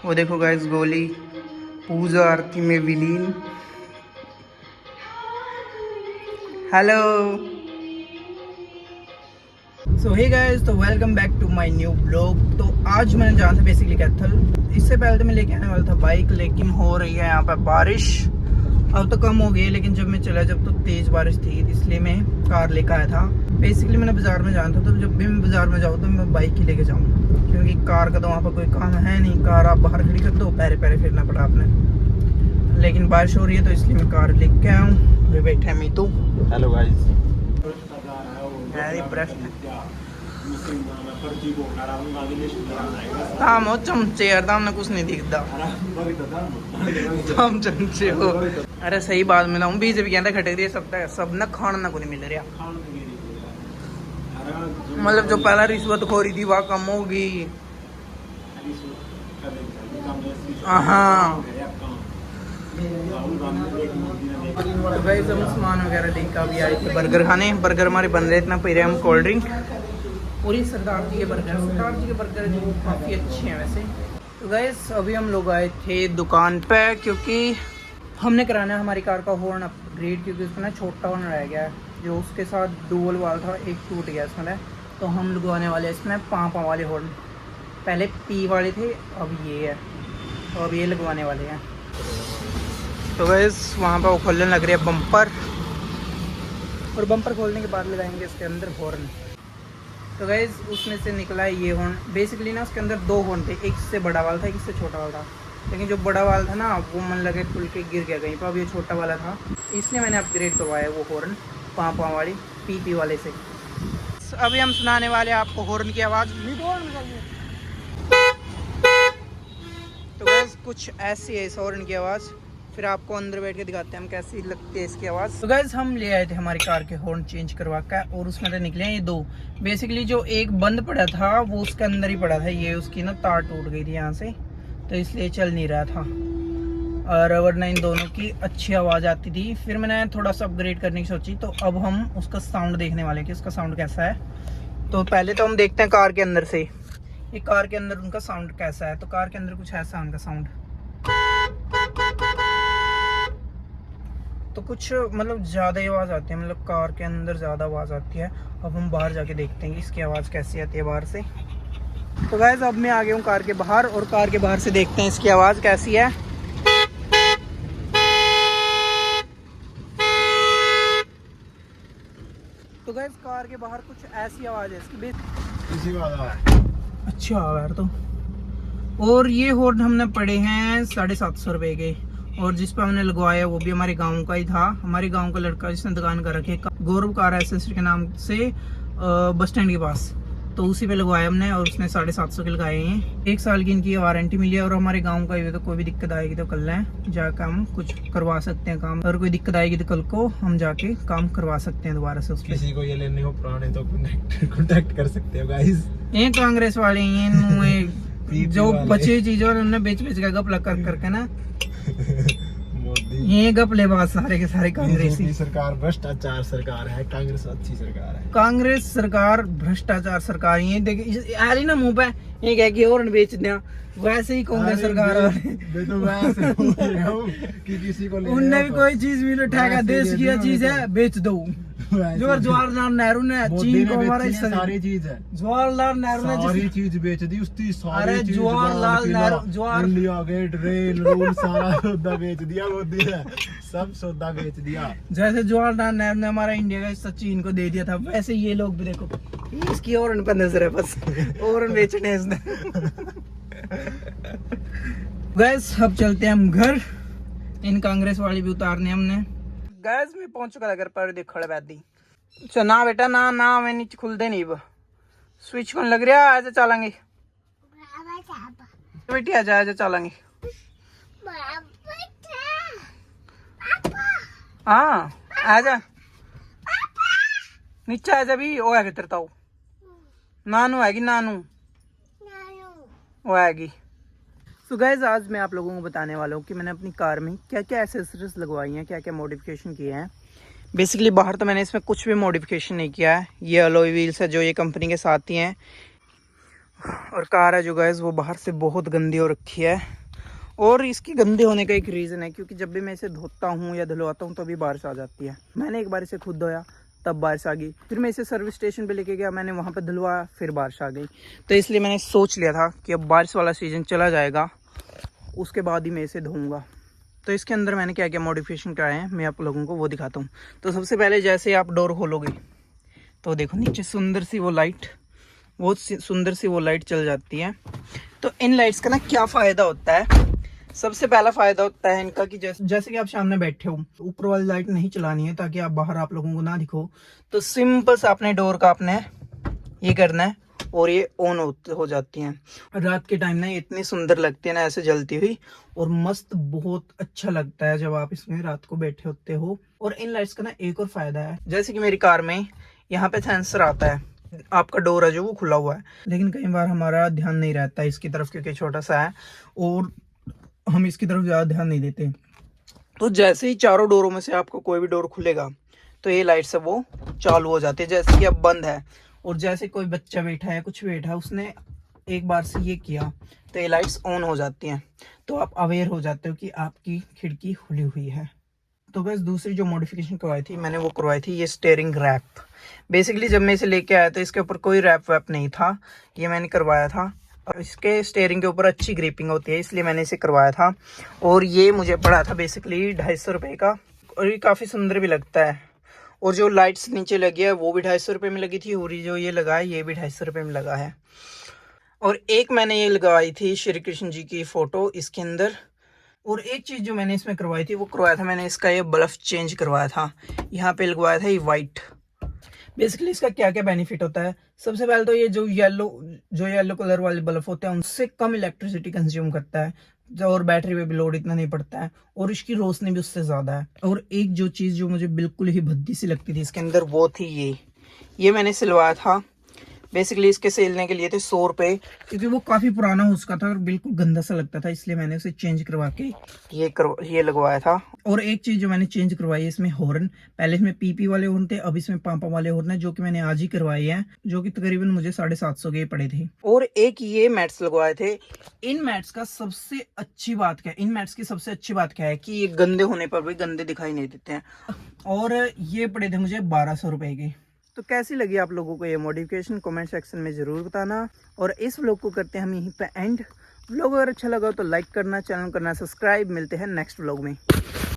वो देखो गाइस गोली पूजा आरती में विलीन। हेलो सो हे गाइस, तो welcome back to my new blog. तो आज मैंने जाना था बेसिकली कैथल। इससे पहले तो मैं लेके आने वाला था बाइक, लेकिन हो रही है यहाँ पर बारिश। अब तो कम हो गई है, लेकिन जब मैं चला जब तो तेज़ बारिश थी, इसलिए मैं कार लेकर आया था। बेसिकली मैंने बाज़ार में जाना था, तो जब भी मैं बाज़ार में जाऊँ तो मैं बाइक ही लेके जाऊँ, क्योंकि कार का तो वहाँ पर कोई काम है नहीं। कार आप बाहर खड़ी कर दो, पैरे पैरे फिरना पड़ा आपने। लेकिन बारिश हो रही है तो इसलिए मैं कार लेके आया हूँ। वे बैठे हैं मीतू। Hello guys. हो चमचे यार, दाम कुछ नहीं दिखता। हम चमचे हो। अरे सही बात में लाऊं, बीजेपी कहता खटक रही है सब ना खाना ना को नहीं मिल रहा। मतलब जो पहला रिश्वत खोरी थी वह कम होगी। हाँ तो भाई हम सामान वगैरह लेकर अभी आए थे बर्गर खाने। बर्गर हमारे बन रहे, इतना पी रहे हम कोल्ड ड्रिंक। पूरी सरदार जी के बर्गर जो काफ़ी अच्छे हैं वैसे। तो गाइस अभी हम लोग आए थे दुकान पे, क्योंकि हमने कराना है हमारी कार का हॉर्न अपग्रेड, क्योंकि उसमें ना छोटा हॉर्न रह गया है। जो उसके साथ डुअल वाल था, एक टूट गया इसमें। तो हम लगवाने वाले इसमें पाँव वाले हॉर्न। पहले पी वाले थे, अब ये है, तो अब ये लगवाने वाले हैं। तो गाइस वहाँ पर वो खोलने लग रही है बम्पर, और बम्पर खोलने के बाद लगाएंगे इसके अंदर हॉर्न। तो गाइस उसमें से निकला है ये हॉर्न। बेसिकली ना उसके अंदर दो हॉर्न थे, एक से बड़ा वाला था, एक से छोटा वाला था। लेकिन जो बड़ा वाला था ना वो मन लगे खुल के गिर गया कहीं पर। अब ये छोटा वाला था, इसलिए मैंने अपग्रेड करवाया वो हॉर्न पाँव वाली पी वाले से। अभी हम सुनाने वाले हैं आपको हॉर्न की आवाज़। तो गाइस कुछ ऐसी है इस हॉर्न की आवाज़, फिर आपको अंदर बैठ के दिखाते हैं हम कैसी लगती है इसकी आवाज़। तो गाइस हम ले आए थे हमारी कार के हॉर्न चेंज करवा कर, और उसमें तो निकले हैं ये दो। बेसिकली जो एक बंद पड़ा था वो उसके अंदर ही पड़ा था, ये उसकी ना तार टूट गई थी यहाँ से, तो इसलिए चल नहीं रहा था। और वरना इन दोनों की अच्छी आवाज़ आती थी। फिर मैंने थोड़ा सा अपग्रेड करने की सोची, तो अब हम उसका साउंड देखने वाले हैं कि उसका साउंड कैसा है। तो पहले तो हम देखते हैं कार के अंदर से, ये कार के अंदर उनका साउंड कैसा है। तो कार के अंदर कुछ ऐसा उनका साउंड, तो कुछ मतलब ज़्यादा ही आवाज़ आती है, मतलब कार के अंदर ज़्यादा आवाज़ आती है। अब हम बाहर जाके देखते हैं कि इसकी आवाज़ कैसी आती है बाहर से। तो गाइस अब मैं आ गया हूँ कार के बाहर, और कार के बाहर से देखते हैं इसकी आवाज़ कैसी है। तो गाइस कार के बाहर कुछ ऐसी आवाज़ है इसकी, अच्छा यार। तो और ये हॉर्न हमने पड़े हैं 750 रुपये के, और जिस पर हमने लगवाया वो भी हमारे गांव का ही था। हमारे गांव का लड़का जिसने दुकान कर रखी है गौरव कार एसेसरी के नाम से, बस स्टैंड के पास, तो उसी पे लगवाया हमने, और उसने 750 के लगाए हैं। 1 साल की इनकी वारंटी मिली है, और हमारे गांव का ही तो कोई भी दिक्कत आएगी तो कल जाकर हम कुछ करवा सकते हैं काम। अगर कोई दिक्कत आएगी तो कल को हम जाके काम करवा सकते हैं दोबारा से। किसी को ये लेने हो पुराने तो कॉन्टेक्ट कर सकते हो गाइस। ये कांग्रेस वाले ये जो बची चीजों उन्होंने बेच का गप लग करके ना ये गप ले बात सारे के सारे कांग्रेसी। सरकार भ्रष्टाचार सरकार है, कांग्रेस अच्छी सरकार है। कांग्रेस सरकार भ्रष्टाचार सरकार। ये देखिए आ रही ना मुंह पे, ये कह के और बेच दिया। वैसे ही कांग्रेस सरकार वाले तो वैसे बोल रहा हूं कि किसी को उनने भी कोई चीज भी उठाएगा, देश की चीज है बेच दो। जो जवाहरलाल नेहरू ने चीन को हमारा सारी चीज है, जवाहरलाल नेहरू ने सारी चीज बेच दी उसकी सारी चीज। Jawaharlal Nehru India Gate rail road सारा सौदा बेच दिया मोदी ने, सब सौदा बेच दिया। जैसे जवाहरलाल नेहरू ने हमारा इंडिया का हिस्सा चीन को दे दिया था, वैसे ये लोग भी देखो इसकी और पे नजर है, बस और बेचने इसने। गैस अब चलते हैं हम घर, इन कांग्रेस वाली भी उतारने हमने। गैस में पहुंच चुका घर पर, देख खड़े बैठी। अच्छा ना बेटा ना ना मैं नीचे खुलते नहीं, स्विच कौन लग रहा है। आजा चलेंगे बेटी, आजा आजा चलेंगे। हाँ आजा नीचे आजा भी। वो है तेरे ताऊ नानू हैगी, नानू वो आएगी। सो गाइस आज मैं आप लोगों को बताने वाला हूँ कि मैंने अपनी कार में क्या क्या एसेसरीज लगवाई हैं, क्या क्या मॉडिफिकेशन किए हैं। बेसिकली बाहर तो मैंने इसमें कुछ भी मॉडिफिकेशन नहीं किया है। ये अलॉय व्हील्स है जो ये कंपनी के साथ ही हैं, और कार है जो गाइस वो बाहर से बहुत गंदी हो रखी है। और इसकी गंदे होने का एक रीज़न है, क्योंकि जब भी मैं इसे धोता हूँ या धुलवाता हूँ तभी बारिश आ जाती है। मैंने एक बार इसे खुद धोया तब बारिश आ गई, फिर मैं इसे सर्विस स्टेशन पे लेके गया, मैंने वहाँ पे धुलवाया, फिर बारिश आ गई। तो इसलिए मैंने सोच लिया था कि अब बारिश वाला सीज़न चला जाएगा उसके बाद ही मैं इसे धोऊँगा। तो इसके अंदर मैंने क्या क्या मॉडिफिकेशन कराए हैं मैं आप लोगों को वो दिखाता हूँ। तो सबसे पहले जैसे आप डोर खोलोगे तो देखो नीचे सुंदर सी वो लाइट, बहुत सुंदर सी वो लाइट चल जाती है। तो इन लाइट्स का ना क्या फ़ायदा होता है, सबसे पहला फ़ायदा होता है इनका कि जैसे कि आप सामने बैठे हो, ऊपर वाली लाइट नहीं चलानी है ताकि आप बाहर आप लोगों को ना दिखो, तो सिंपल से अपने डोर का आपने ये करना है और ये ऑन हो जाती हैं। रात के टाइम ना ये इतनी सुंदर लगती है ना ऐसे जलती हुई, और मस्त बहुत अच्छा लगता है जब आप इसमें रात को बैठे होते हो। और इन लाइट्स का ना एक और फ़ायदा है, जैसे कि मेरी कार में यहाँ पे सेंसर आता है, आपका डोर है जो वो खुला हुआ है, लेकिन कई बार हमारा ध्यान नहीं रहता इसकी तरफ क्योंकि छोटा सा है और हम इसकी तरफ ज़्यादा ध्यान नहीं देते। तो जैसे ही चारों डोरों में से आपको कोई भी डोर खुलेगा तो ये लाइट से वो चालू हो जाती है। जैसे कि अब बंद है और जैसे कोई बच्चा बैठा है कुछ बैठा है उसने एक बार से ये किया तो ये लाइट्स ऑन हो जाती हैं, तो आप अवेयर हो जाते हो कि आपकी खिड़की खुली हुई है। तो बस दूसरी जो मॉडिफिकेशन करवाई थी मैंने वो करवाई थी ये स्टीयरिंग रैप। बेसिकली जब मैं इसे लेके आया था इसके ऊपर कोई रैप वैप नहीं था, ये मैंने करवाया था। और इसके स्टीयरिंग के ऊपर अच्छी ग्रिपिंग होती है इसलिए मैंने इसे करवाया था, और ये मुझे पड़ा था बेसिकली 250 रुपये का, और ये काफ़ी सुंदर भी लगता है। और जो लाइट्स नीचे लगी है वो भी 250 रुपये में लगी थी, और ये जो ये लगा है ये भी 250 रुपये में लगा है। और एक मैंने ये लगवाई थी श्री कृष्ण जी की फ़ोटो इसके अंदर। और एक चीज़ जो मैंने इसमें करवाई थी वो करवाया था मैंने इसका ये बल्ब चेंज करवाया था, यहाँ पे लगवाया था ये वाइट। बेसिकली इसका क्या क्या बेनिफिट होता है, सबसे पहले तो ये जो येलो कलर वाले बल्ब होते हैं उनसे कम इलेक्ट्रिसिटी कंज्यूम करता है, और बैटरी पे भी लोड इतना नहीं पड़ता है, और इसकी रोशनी भी उससे ज़्यादा है। और एक जो चीज़ जो मुझे बिल्कुल ही भद्दी सी लगती थी इसके अंदर वो थी ये मैंने सिलवाया था। बेसिकली इसके सेलने के लिए थे 100 रुपये, क्योंकि वो काफ़ी पुराना हो चुका था और बिल्कुल गंदा सा लगता था, इसलिए मैंने उसे चेंज करवा के ये लगवाया था। और एक चीज़ जो मैंने चेंज करवाई है इसमें हॉर्न, पहले इसमें पीपी वाले हॉर्न थे, अब इसमें पापा वाले हॉर्न है जो कि मैंने आज ही करवाए हैं, जो कि तकरीबन मुझे 750 के पड़े थे। और एक ये मैट्स लगवाए थे। इन मैट्स का सबसे अच्छी बात क्या है, इन मैट्स की सबसे अच्छी बात क्या है कि ये गंदे होने पर भी गंदे दिखाई नहीं देते हैं, और ये पड़े थे मुझे 1200 रुपये के। तो कैसी लगी आप लोगों को ये मॉडिफिकेशन कमेंट सेक्शन में ज़रूर बताना। और इस व्लॉग को करते हैं हम यहीं पे एंड। व्लॉग अगर अच्छा लगा तो लाइक करना, चैनल करना सब्सक्राइब। मिलते हैं नेक्स्ट व्लॉग में।